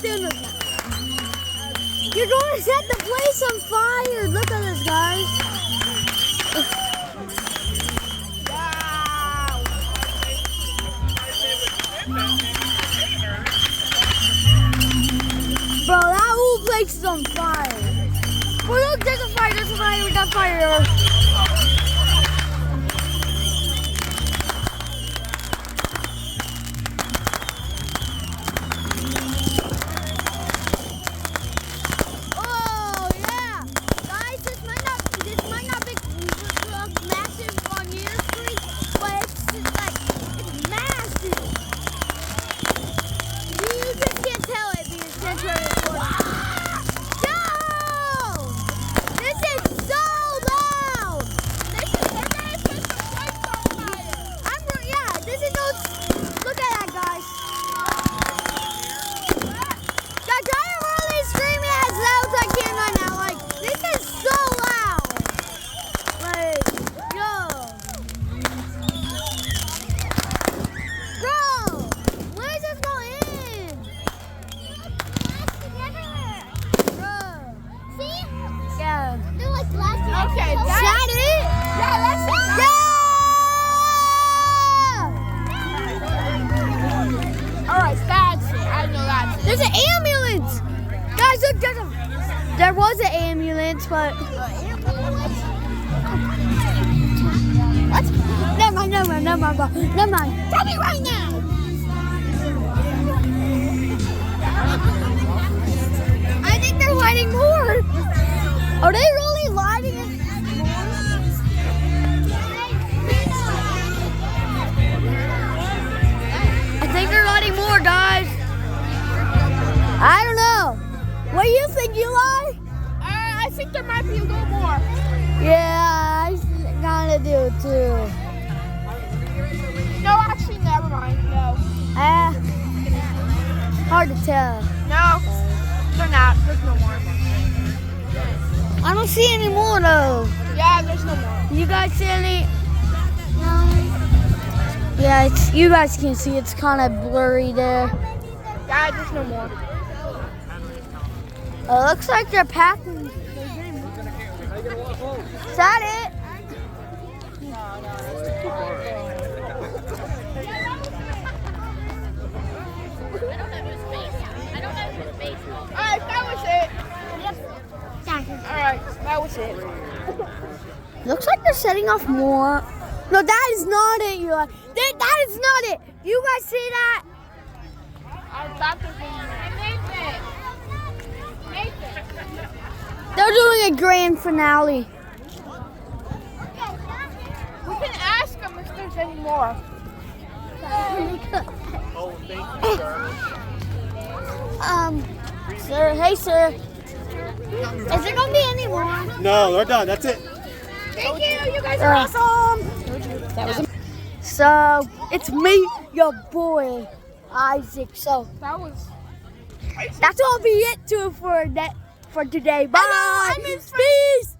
doing this. You're going to set the place on fire. Look at this, guys. Bro, that whole place is on fire. Oh, look, there's a fire, we got fire. Oh, yeah. Guys, this might not be look massive on your screen, but it's like, it's massive. You just can't tell it because it's very important. Okay, that's it. Yeah, that's it. Yeah! Alright, that's it. I know that's it. There's an ambulance! Guys, look, there was an ambulance, but... What? Never mind. Tell me right now! I think they're lighting more! Are they really lighting it? I think they're lighting more, guys. I don't know. What do you think, Eli? I think there might be a little more. Yeah, I kind of do too. No, actually, never mind. No. Hard to tell. No, they're not. There's no more. I don't see any more though. Yeah, there's no more. You guys see any? No. Yeah, you guys can see it's kind of blurry there. Yeah, there's no more. It looks like they're packing. Is that it? Alright, that was it. Alright, that was it. Looks like they're setting off more. No, that is not it, Eli. That is not it. You guys see that? I thought there was They're doing a grand finale. We can ask them if there's any more. Oh, thank you, sir. Sir, hey, sir. Is there gonna be any more? No, they're done. That's it. Thank you. You guys are awesome. So it's me, your boy, Isaac. So That was. that's all be it for today. Bye. Hello, I'm in Peace.